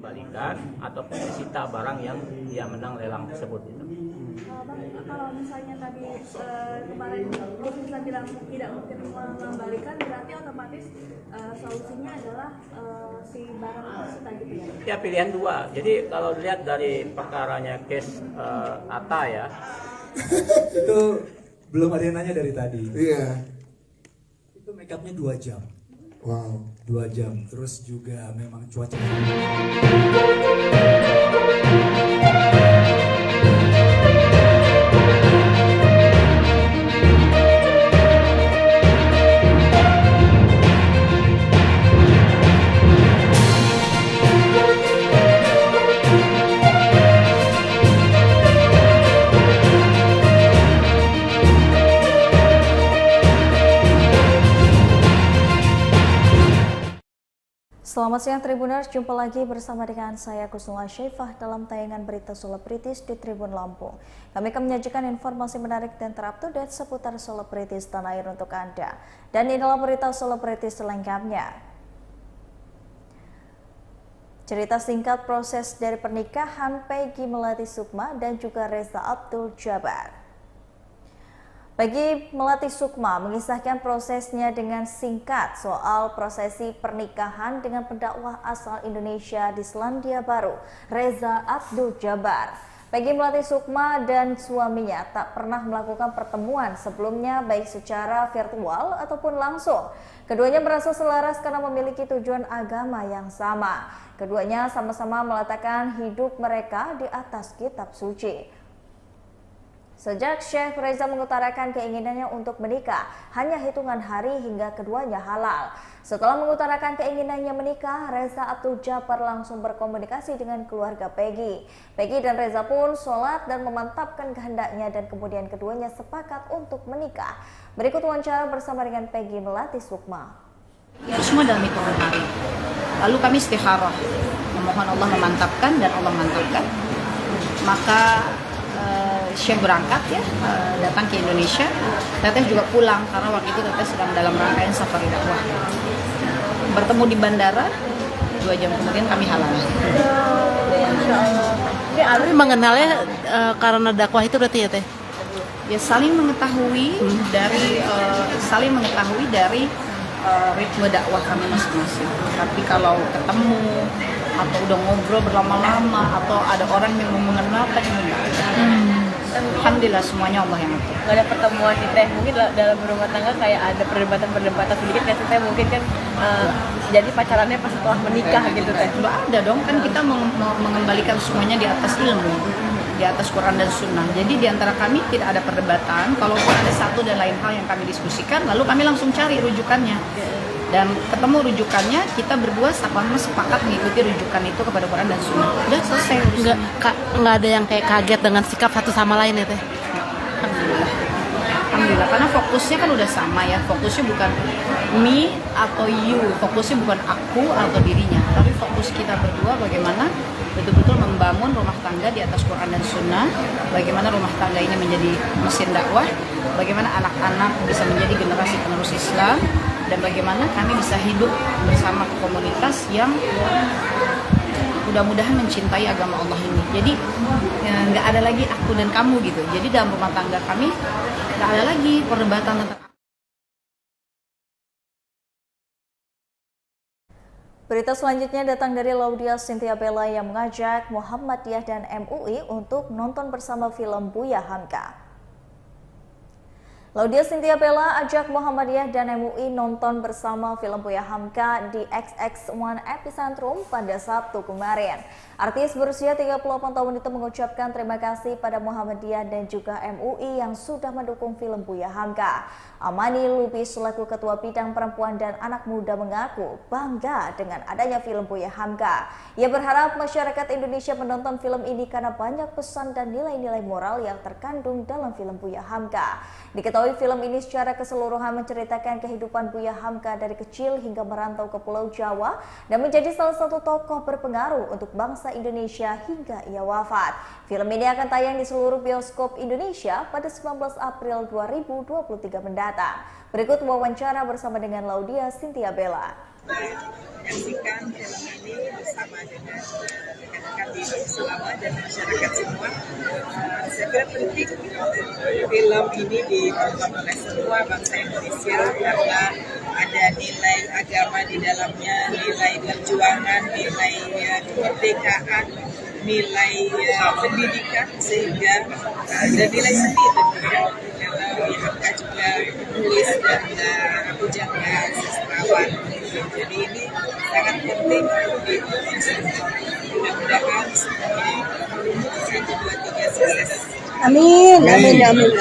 dikembalikan ataupun disita barang yang dia menang lelang tersebut gitu. Bang, kalau misalnya tadi kemarin Bisa bilang tidak mungkin mengembalikan, berarti otomatis solusinya adalah si barang disita gitu ya? Ya, pilihan dua. Jadi kalau dilihat dari perkaranya case Atta ya, itu belum ada yang nanya dari tadi. Iya. Itu make upnya 2 jam. Wow. 2 jam. Terus juga memang cuaca. Selamat siang Tribuners, jumpa lagi bersama dengan saya Kusuma Syaifah dalam tayangan berita selebritis di Tribun Lampung. Kami akan menyajikan informasi menarik dan terupdate seputar selebritis tanah air untuk Anda. Dan inilah berita selebritis selengkapnya. Cerita singkat proses dari pernikahan Peggy Melati Sukma dan juga Reza Abdul Jabbar. Peggy Melati Sukma mengisahkan prosesnya dengan singkat soal prosesi pernikahan dengan pendakwah asal Indonesia di Selandia Baru, Reza Abdul Jabbar. Peggy Melati Sukma dan suaminya tak pernah melakukan pertemuan sebelumnya baik secara virtual ataupun langsung. Keduanya merasa selaras karena memiliki tujuan agama yang sama. Keduanya sama-sama meletakkan hidup mereka di atas kitab suci. Sejak Syekh Reza mengutarakan keinginannya untuk menikah, hanya hitungan hari hingga keduanya halal. Setelah mengutarakan keinginannya menikah, Reza Abdul Jabbar langsung berkomunikasi dengan keluarga Peggy. Peggy dan Reza pun sholat dan memantapkan kehendaknya dan kemudian keduanya sepakat untuk menikah. Berikut wawancara bersama dengan Peggy Melati Sukma. Ya, semua dalam hitungan hari. Lalu kami istikharah, memohon Allah memantapkan dan Allah mantapkan. Maka Syekh berangkat ya, datang ke Indonesia. Teteh juga pulang karena waktu itu Teteh sedang dalam rangkaian safari dakwah. Bertemu di bandara, 2 jam kemudian kami halal. Tapi mengenalnya karena dakwah itu berarti ya Teh? Ya saling mengetahui dari ritme dakwah kami masing-masing. Tapi kalau ketemu atau udah ngobrol berlama-lama atau ada orang yang mau mengenalkan alhamdulillah semuanya Allah yang atur. Nggak ada pertemuan di Teh, mungkin dalam berumah tangga kayak ada perdebatan sedikit ya Teh, mungkin kan jadi pacarannya pas setelah menikah gitu Teh. Nggak ada dong, kan kita mengembalikan semuanya di atas ilmu, di atas Quran dan Sunnah. Jadi di antara kami tidak ada perdebatan. Kalaupun ada satu dan lain hal yang kami diskusikan, lalu kami langsung cari rujukannya. Dan ketemu rujukannya, kita berdua sama-sama sepakat mengikuti rujukan itu kepada Quran dan Sunnah. Udah selesai urusannya. Nggak ada yang kayak kaget dengan sikap satu sama lain ya Teh? Alhamdulillah, karena fokusnya kan udah sama ya. Fokusnya bukan me atau you, fokusnya bukan aku atau dirinya, tapi fokus kita berdua bagaimana betul-betul membangun rumah tangga di atas Quran dan Sunnah, bagaimana rumah tangga ini menjadi mesin dakwah, bagaimana anak-anak bisa menjadi generasi penerus Islam, dan bagaimana kami bisa hidup bersama komunitas yang mudah-mudahan mencintai agama Allah ini. Jadi nggak ada lagi aku dan kamu gitu. Jadi dalam rumah tangga kami nggak ada lagi perdebatan tentang. Berita selanjutnya datang dari Laudia Cynthia Bella yang mengajak Muhammadiyah dan MUI untuk nonton bersama film Buya Hamka. Laudia Cynthia Bella ajak Muhammadiyah dan MUI nonton bersama film Buya Hamka di XX1 Epicentrum pada Sabtu kemarin. Artis berusia 38 tahun itu mengucapkan terima kasih pada Muhammadiyah dan juga MUI yang sudah mendukung film Buya Hamka. Amani Lubis selaku Ketua Bidang Perempuan dan Anak Muda mengaku bangga dengan adanya film Buya Hamka. Ia berharap masyarakat Indonesia menonton film ini karena banyak pesan dan nilai-nilai moral yang terkandung dalam film Buya Hamka. Diketahui film ini secara keseluruhan menceritakan kehidupan Buya Hamka dari kecil hingga merantau ke Pulau Jawa dan menjadi salah satu tokoh berpengaruh untuk bangsa Indonesia hingga ia wafat. Film ini akan tayang di seluruh bioskop Indonesia pada 19 April 2023 mendatang. Berikut wawancara bersama dengan Laudia Cynthia Bella. menyaksikan film ini bersama dengan rekan-rekan di Selama dan masyarakat semua. Saya kira penting film ini ditonton oleh semua bangsa Indonesia karena ada nilai agama di dalamnya, nilai perjuangan, nilai kemerdekaan, nilai pendidikan, sehingga ada nilai seni tentunya. Karena Bianca juga penulis dan aku juga sastrawan. Jadi ini sangat penting untuk ditonton semua. Mudah-mudahan semua 1, 2, 3 sukses. Amin, amin, amin.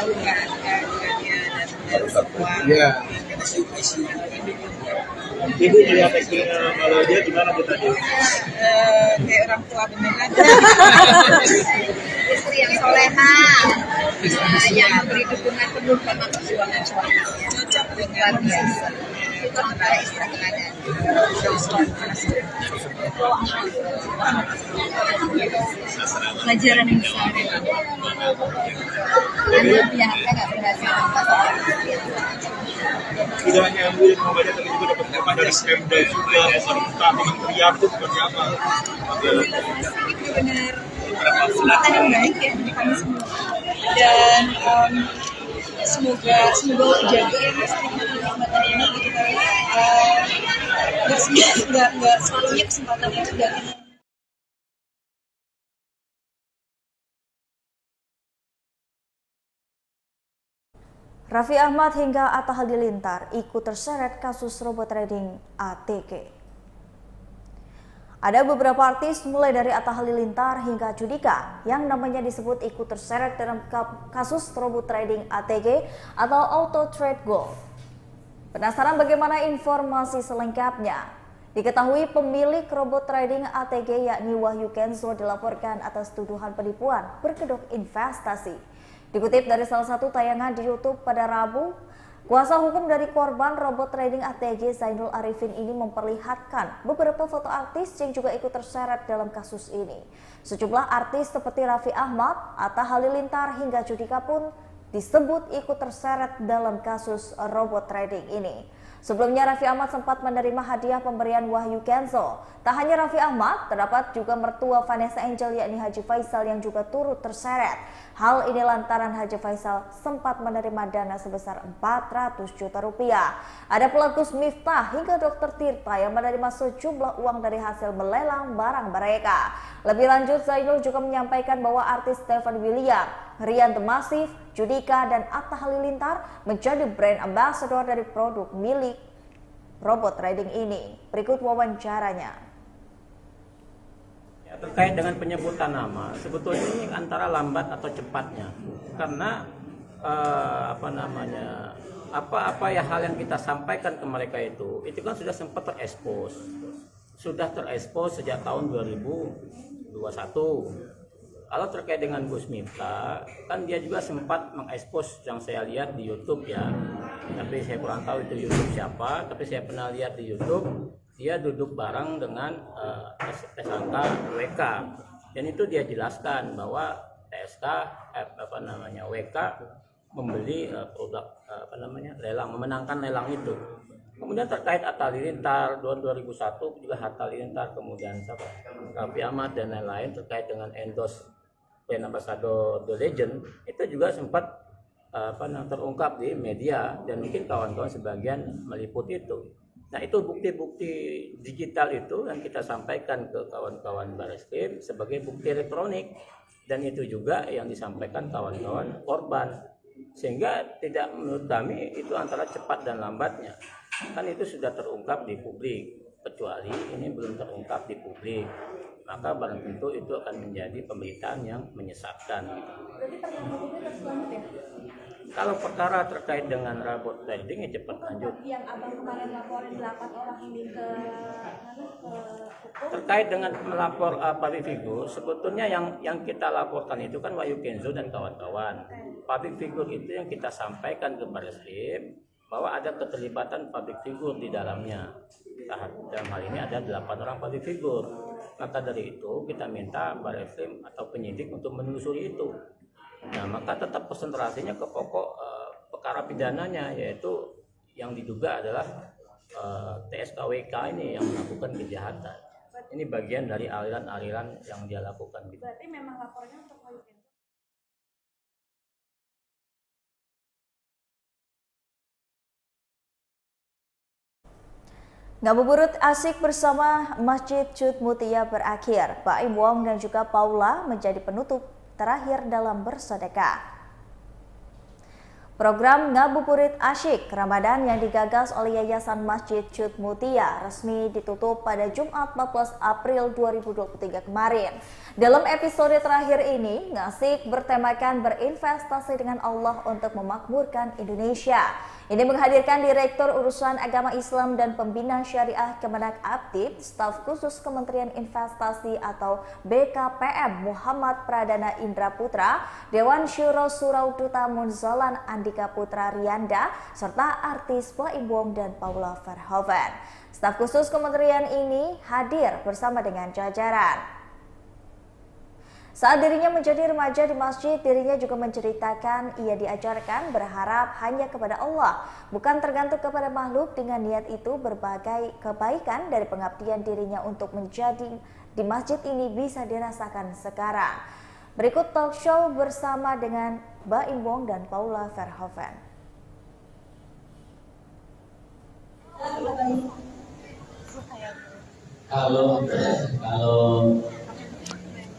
Dan semua Ibu melihat actingnya Maladia gimana Bu tadi? kayak orang tua beneran. Istri yang soleha, yang memberi dukungan penuh sama perjuangan suaminya. Cocok dengan biasa. Cocok antara istri teladan. Pelajaran yang besar. Karena Bianca nggak berhasil tanpa seorang istri. Tidak hanya Bu yang membaca, tapi juga dapat informasi dari Pemda juga, serta kementerian itu seperti apa? Itu benar kesempatan yang baik ya untuk kami semua. Dan semoga terjaga ya Mas kesempatan ini gitu karena nggak selalunya kesempatan itu datang. Raffi Ahmad hingga Atta Halilintar ikut terseret kasus robot trading ATG. Ada beberapa artis mulai dari Atta Halilintar hingga Judika yang namanya disebut ikut terseret dalam kasus robot trading ATG atau Auto Trade Gold. Penasaran bagaimana informasi selengkapnya? Diketahui pemilik robot trading ATG yakni Wahyu Kenzo dilaporkan atas tuduhan penipuan berkedok investasi. Dikutip dari salah satu tayangan di YouTube pada Rabu, kuasa hukum dari korban robot trading ATG Zainul Arifin ini memperlihatkan beberapa foto artis yang juga ikut terseret dalam kasus ini. Sejumlah artis seperti Raffi Ahmad, Atta Halilintar hingga Judika pun disebut ikut terseret dalam kasus robot trading ini. Sebelumnya Raffi Ahmad sempat menerima hadiah pemberian Wahyu Kenzo. Tak hanya Raffi Ahmad, terdapat juga mertua Vanessa Angel yakni Haji Faisal yang juga turut terseret. Hal ini lantaran Haji Faisal sempat menerima dana sebesar 400 juta rupiah. Ada pelaku Miftah hingga Dr. Tirta yang menerima sejumlah uang dari hasil melelang barang mereka. Lebih lanjut, Zainul juga menyampaikan bahwa artis Stefan William, Rian The Massive, Judika, dan Atta Halilintar menjadi brand ambassador dari produk milik robot trading ini. Berikut wawancaranya. Terkait dengan penyebutan nama, sebetulnya ini antara lambat atau cepatnya, karena apa ya hal yang kita sampaikan ke mereka itu kan sudah sempat terekspos, sejak tahun 2021. Kalau terkait dengan Gus Miftah, kan dia juga sempat mengekspos yang saya lihat di YouTube ya, tapi saya kurang tahu itu YouTube siapa, tapi saya pernah lihat di YouTube. Dia duduk bareng dengan tersangka WK, dan itu dia jelaskan bahwa WK membeli produk lelang, memenangkan lelang itu. Kemudian terkait Atta Halilintar 2001 juga Atta Halilintar, kemudian Raffi Ahmad dan lain-lain terkait dengan endorse brand ambassador The Legend, itu juga sempat terungkap di media dan mungkin kawan-kawan sebagian meliput itu. Nah, itu bukti-bukti digital itu yang kita sampaikan ke kawan-kawan Barreskrim sebagai bukti elektronik, dan itu juga yang disampaikan kawan-kawan korban, sehingga tidak, menurut kami itu antara cepat dan lambatnya, kan itu sudah terungkap di publik, kecuali ini belum terungkap di publik, maka barang tentu itu akan menjadi pemberitaan yang menyesatkan. Berarti perkara hukumnya terus lanjut ya? Kalau perkara terkait dengan robot trading ya cepat lanjut. Yang abang kemarin laporin 8 orang ini ke hukum. Terkait dengan melapor public figure, sebetulnya yang kita laporkan itu kan Wahyu Kenzo dan kawan-kawan. Public figure itu yang kita sampaikan ke Barreskrim bahwa ada keterlibatan public figure di dalamnya. Dalam hal ini ada 8 orang public figure. Maka dari itu kita minta Barreskrim atau penyidik untuk menelusuri itu. Nah, maka tetap konsentrasinya ke pokok perkara pidananya, yaitu yang diduga adalah TSKWK ini yang melakukan kejahatan. Ini bagian dari aliran-aliran yang dia lakukan. Gitu. Berarti memang lapornya untuk Wahyu. Ngabuburit asyik bersama Masjid Cut Mutia berakhir. Baim Wong dan juga Paula menjadi penutup terakhir dalam bersedekah. Program Ngabuburit Asyik Ramadan yang digagas oleh Yayasan Masjid Cut Mutia resmi ditutup pada Jumat 14 April 2023 kemarin. Dalam episode terakhir ini, Ngasik bertemakan berinvestasi dengan Allah untuk memakmurkan Indonesia. Ini menghadirkan Direktur Urusan Agama Islam dan Pembina Syariah Kemenak Aptib, Staf Khusus Kementerian Investasi atau BKPM Muhammad Pradana Indra Putra, Dewan Syuro Surau Duta Munzalan Andika Putra Rianda, serta artis Baim Wong dan Paula Verhoeven. Staf khusus kementerian ini hadir bersama dengan jajaran. Saat dirinya menjadi remaja di masjid, dirinya juga menceritakan ia diajarkan berharap hanya kepada Allah, bukan tergantung kepada makhluk. Dengan niat itu, berbagai kebaikan dari pengabdian dirinya untuk menjadi di masjid ini bisa dirasakan sekarang. Berikut talk show bersama dengan Baim Wong dan Paula Verhoeven. Kalau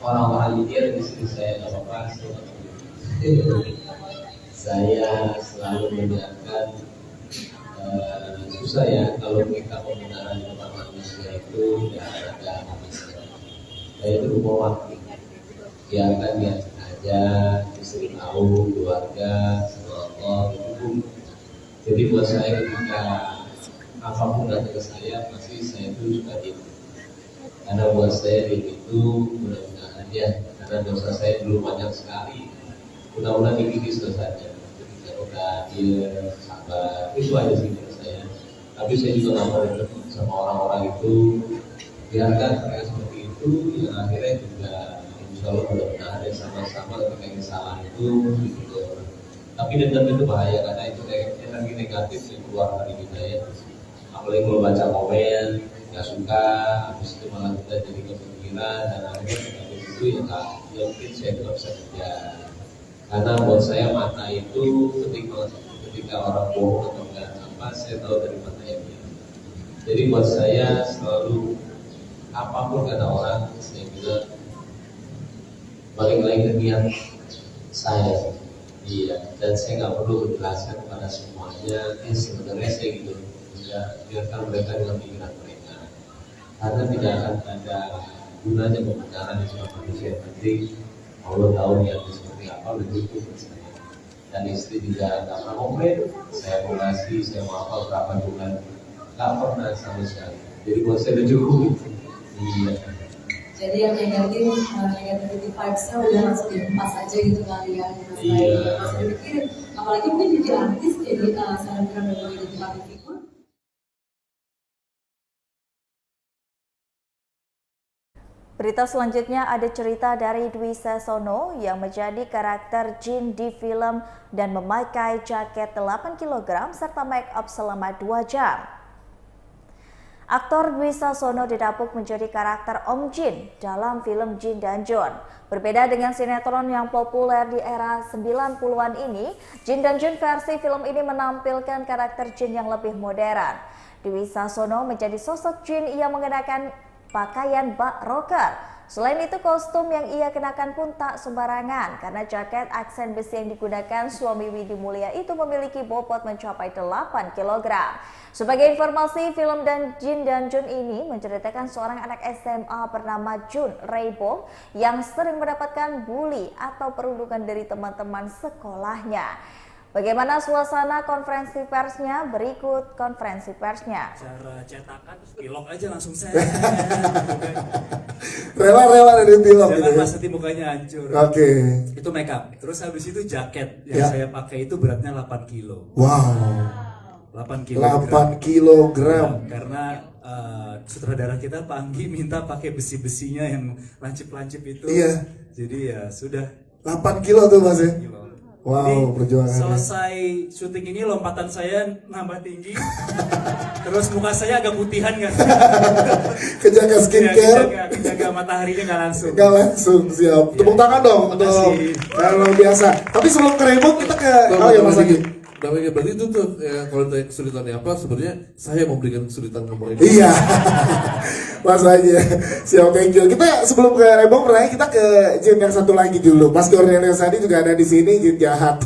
orang-orang mikir di sini saya nggak apa-apa, saya selalu mengingatkan susah ya kalau kita pembenaran depan manusia itu tidak ada habisnya. Saya itu lupa waktu, biarkan dia aja, istri tahu, keluarga, Allah hukum. Jadi buat saya ketika apapun datang ke saya, pasti saya itu suka diam. Karena buat saya itu mudah-mudahan ya, karena dosa saya dulu banyak sekali. Mudah-mudahan dikikis dosanya. Ketika udah dia sabar, itu aja sih menurut saya. Tapi saya juga nggak mau sama orang-orang itu, biarkan mereka seperti itu, yang akhirnya juga insya Allah mudah-mudahan ya sama-sama ketika kesalahan itu gitu. Tapi dendam itu bahaya karena itu energi negatif yang keluar dari kita ya. Apalagi kalau baca komen nggak suka, habis itu malah kita jadi kepikiran dan akhirnya negatif itu ya nggak, ya mungkin saya tidak bisa kerja. Karena buat saya mata itu ketika orang bohong atau enggak apa, saya tahu dari mata yang dia. Jadi buat saya selalu apapun kata orang, saya bilang balik lagi ke niat saya. Iya, dan saya nggak perlu menjelaskan kepada semuanya. Sebenarnya saya gitu, ya biarkan mereka dengan pikiran mereka. Karena tidak akan ada gunanya pembenaran di sebuah manusia. Nanti Allah tahu niatnya seperti apa, lebih itu saya. Dan istri juga nggak pernah komplain. Saya mau ngasih, saya mau apa berapa bulan, nggak pernah sama sekali. Jadi buat saya udah cukup. Iya. Jadi yang negatif vibes-nya udah langsung dihempas aja gitu kali ya. Iya. Masih dipikirin, apalagi mungkin jadi artis, jadi selebgram dan jadi public figure. Berita selanjutnya ada cerita dari Dwi Sasono yang menjadi karakter Jin di film dan memakai jaket 8 kg serta make up selama 2 jam. Aktor Dwi Sasono didapuk menjadi karakter Om Jin dalam film Jin dan Jun. Berbeda dengan sinetron yang populer di era 90-an ini, Jin dan Jun versi film ini menampilkan karakter Jin yang lebih modern. Dwi Sasono menjadi sosok Jin yang mengenakan pakaian bak rocker. Selain itu, kostum yang ia kenakan pun tak sembarangan karena jaket aksen besi yang digunakan suami Widi Mulia itu memiliki bobot mencapai 8 kg. Sebagai informasi, film dan Jin dan Jun ini menceritakan seorang anak SMA bernama Jun Reibo yang sering mendapatkan bully atau perundungan dari teman-teman sekolahnya. Bagaimana suasana konferensi persnya? Berikut konferensi persnya. Cara cetakan terus pilok aja langsung saya. Rela dari pilok gitu Jangan ya. pas nanti mukanya hancur. Oke. Itu make up. Terus habis itu jaket yang saya pakai itu beratnya 8 kilo. Wow. 8 kilogram. 8 kilogram. Ya, karena sutradara kita Pak Anggi minta pakai besi-besinya yang lancip-lancip itu. Iya. Jadi ya sudah. 8 kilo tuh Mas ya. Wow, perjuangannya. Selesai syuting ini lompatan saya nambah tinggi. Terus muka saya agak putihan kan. Kejaga skincare. Kejaga mataharinya nggak langsung. Nggak langsung, siap. Tepuk tangan dong untuk luar biasa. Tapi sebelum ke Rainbow kita ke ya Mas Agi. Namanya berarti itu tuh ya, kalau ditanya kesulitannya apa, sebenarnya saya memberikan kesulitan ngomongin. Iya. Mas aja. Siap, thank you. Kita sebelum ke Rainbow pernah kita ke Jin yang satu lagi dulu. Mas Cornelius tadi juga ada di sini, Jin jahat.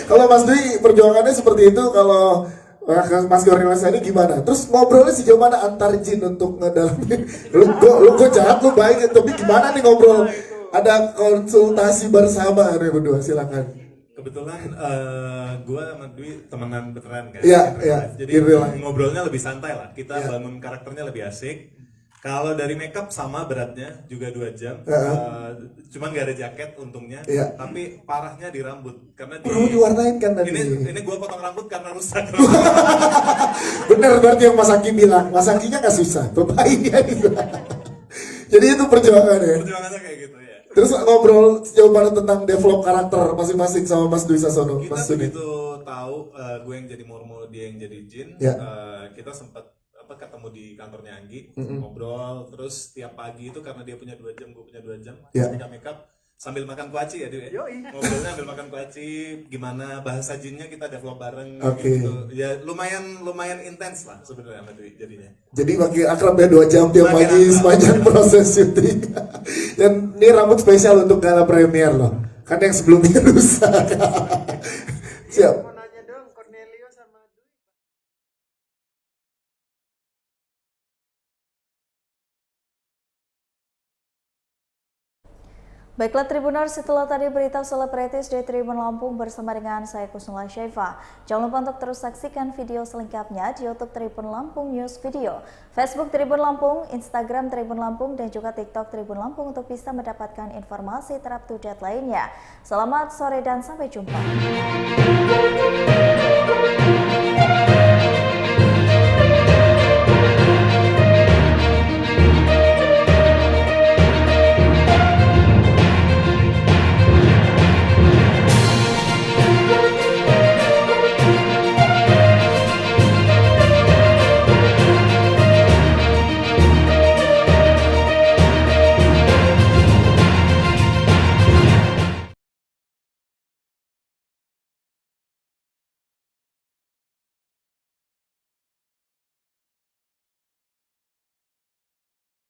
Kalau Mas Dwi perjuangannya seperti itu, kalau Mas Cornelius tadi gimana? Terus ngobrolnya sejauh mana antar Jin untuk ngedalamin? Lu jahat, lu baik, tapi gimana nih ngobrol? Ada konsultasi bersama nih berdua, silakan. Kebetulan gue sama Dwi temenan beneran kan. Iya. Jadi ngobrolnya lebih santai lah. Kita bangun karakternya lebih asik. Kalau dari makeup sama beratnya juga 2 jam. Cuman gak ada jaket untungnya. Tapi parahnya di rambut karena diwarnain kan tadi. Ini gue potong rambut karena rusak. Bener berarti yang Mas Aki bilang. Mas Akinya gak susah, perbaiknya gitu. Jadi itu perjuangannya. Perjuangannya kayak gitu ya. Terus ngobrol sejauh mana tentang develop karakter masing-masing sama Mas Dwi Sasono? Kita begitu tahu gue yang jadi Mormo, dia yang jadi Jin. Kita sempat ketemu di kantornya Anggi, ngobrol. Terus tiap pagi itu karena dia punya 2 jam, gue punya 2 jam. Ketika makeup sambil makan kuaci ya Dwi. Ngobrolnya sambil makan kuaci, gimana bahasa Jinnya kita develop bareng. Gitu. Ya lumayan intens lah sebenarnya sama Dwi jadinya. Jadi makin akrab ya 2 jam tiap pagi sepanjang proses syuting. Dan ini rambut spesial untuk gala premier loh. Karena yang sebelumnya rusak. Siap. Baiklah Tribuners, setelah tadi berita selebritis di Tribun Lampung bersama dengan saya Kusnula Syaifa. Jangan lupa untuk terus saksikan video selengkapnya di YouTube Tribun Lampung News Video, Facebook Tribun Lampung, Instagram Tribun Lampung, dan juga TikTok Tribun Lampung untuk bisa mendapatkan informasi terupdate lainnya. Selamat sore dan sampai jumpa.